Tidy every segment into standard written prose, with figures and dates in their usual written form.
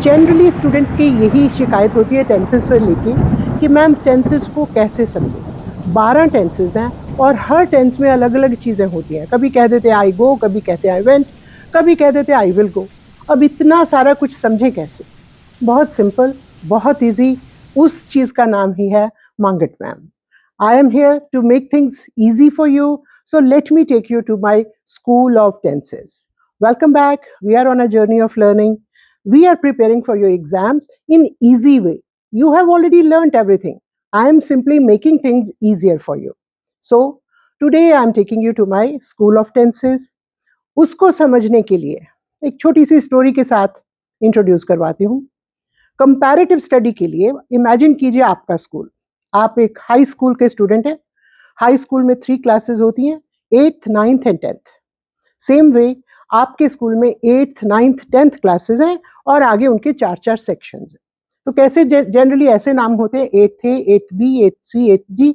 Generally students की यही शिकायत होती है टेंसेस से लेके कि मैम टेंसेस को कैसे समझें। 12 टेंसेस हैं और हर टेंस में अलग अलग चीज़ें होती हैं। कभी कह देते हैं आई गो, कभी कहते हैं आई वेंट, कभी कह देते हैं आई विल गो। अब इतना सारा कुछ समझें कैसे? बहुत सिंपल, बहुत ईजी। उस चीज़ का नाम ही है Mangat ma'am. I am here to make things easy for you. So let me take you to my School of Tenses. Welcome back. We are on a journey of learning. We are preparing for your exams in easy way. You have already learned everything. I am simply making things easier for you. So today I am taking you to my School of Tenses. उसको समझने के लिए एक छोटी सी story के साथ introduce करवाती हूँ। कंपैरेटिव स्टडी के लिए इमेजिन कीजिए आपका स्कूल। आप एक हाई स्कूल के स्टूडेंट हैं। हाई स्कूल में 3 क्लासेस होती हैं, 8th, 9th and 10th। Same way आपके स्कूल में 8th, 9th, 10th क्लासेस हैं और आगे उनके 4-4 सेक्शंस हैं। तो कैसे जनरली ऐसे नाम होते हैं 8th A, 8th B, 8th C, 8th D,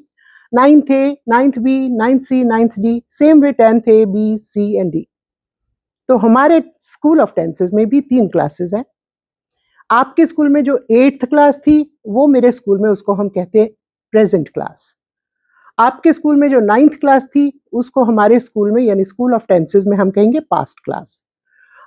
9th A, 9th B, 9th C, 9th D, same way 10th A, B, C and D। तो हमारे स्कूल ऑफ टेंसेस में भी 3 क्लासेस हैं। आपके स्कूल में जो 8th क्लास थी, वो मेरे स्कूल में उसको हम कहते हैं प्रेजेंट क्लास। आपके स्कूल में जो 9th क्लास थी, उसको हमारे स्कूल में यानी स्कूल ऑफ टेंसेस में हम कहेंगे पास्ट क्लास।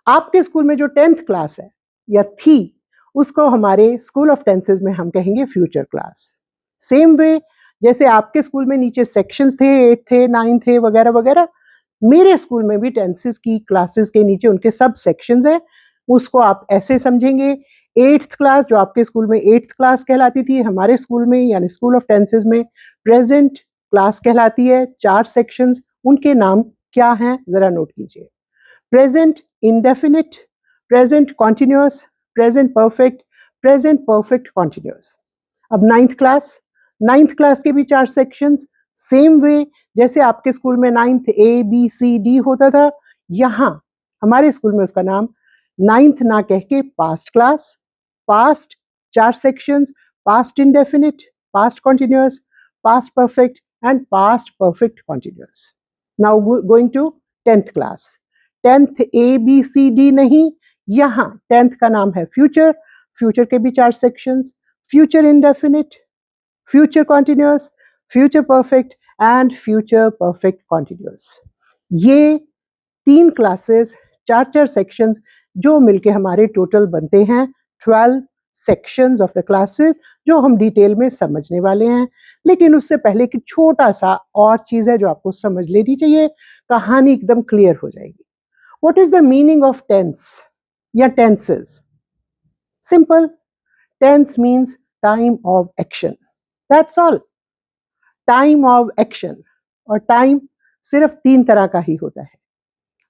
आपके स्कूल में जो 10th क्लास है या थी, उसको हमारे स्कूल ऑफ टेंसेस में हम कहेंगे फ्यूचर क्लास। सेम वे जैसे आपके स्कूल में नीचे सेक्शंस थे, 8 थे, 9 थे वगैरह वगैरह, मेरे स्कूल में भी टेंसेस की क्लासेस के नीचे उनके सब सेक्शंस हैं। उसको आप ऐसे समझेंगे 8th क्लास जो आपके स्कूल में 8th क्लास कहलाती थी, हमारे स्कूल में यानी स्कूल ऑफ टेंसेस में प्रेजेंट क्लास कहलाती है। 4 सेक्शंस, उनके नाम क्या हैं ज़रा नोट कीजिए। Present indefinite, present continuous, present perfect, present perfect continuous. अब 9th क्लास के भी 4 सेक्शंस, सेम वे जैसे आपके स्कूल में 9th A, B, C, D होता था, यहाँ हमारे स्कूल में उसका नाम 9th ना कह के past class, past 4 sections, past indefinite, past continuous, past perfect and past perfect continuous. Now going to 10th class. 10th A, B, C, D नहीं, यहाँ 10th का नाम है फ्यूचर। फ्यूचर के भी 4 sections, future indefinite, future continuous, future perfect and future perfect continuous. ये 3 classes, 4-4 sections जो मिलके हमारे टोटल बनते हैं 12 सेक्शंस ऑफ द क्लासेस, जो हम डिटेल में समझने वाले हैं। लेकिन उससे पहले एक छोटा-सा और चीज़ है जो आपको समझ लेनी चाहिए, कहानी एकदम क्लियर हो जाएगी। What is the meaning of tense या tenses? Simple, tense means time of action, that's all. Time of action. और टाइम सिर्फ 3 तरह का ही होता है।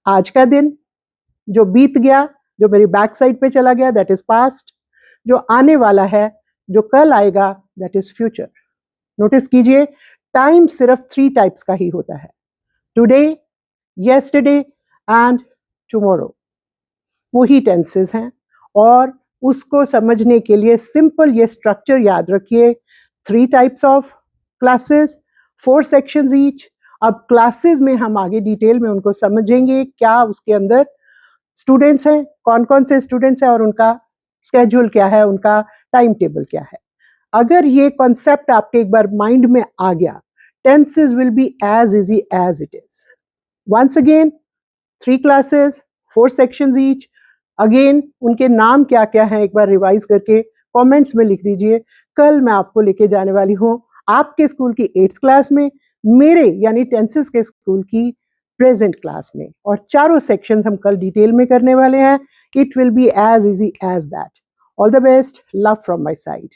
आज का दिन जो बीत गया, जो मेरी बैक साइड पे चला गया, दैट इज पास्ट। जो आने वाला है, जो कल आएगा, दैट इज फ्यूचर। नोटिस कीजिए, टाइम सिर्फ 3 टाइप्स का ही होता है, टुडे, येस्टरडे एंड टुमारो। वही टेंसेस हैं और उसको समझने के लिए सिंपल ये स्ट्रक्चर याद रखिए। 3 types of classes, 4 sections each. अब क्लासेस में हम आगे डिटेल में उनको समझेंगे, क्या उसके अंदर स्टूडेंट्स हैं, कौन-कौन से स्टूडेंट्स हैं और उनका स्केड्यूल क्या है, उनका टाइम टेबल क्या है। अगर ये कॉन्सेप्ट आपके एक बार माइंड में आ गया, tenses will be as easy as it is. Once again 3 classes, 4 sections each. Again उनके नाम क्या-क्या हैं एक बार रिवाइज करके कमेंट्स में लिख दीजिए। कल मैं आपको लेके जाने वाली हूँ आपके स्कूल की 8th क्लास में, मेरे यानी टेंसेस के स्कूल की प्रेजेंट क्लास में, और चारों सेक्शंस हम कल डिटेल में करने वाले हैं। It will be as easy as that. All the best, love from my side.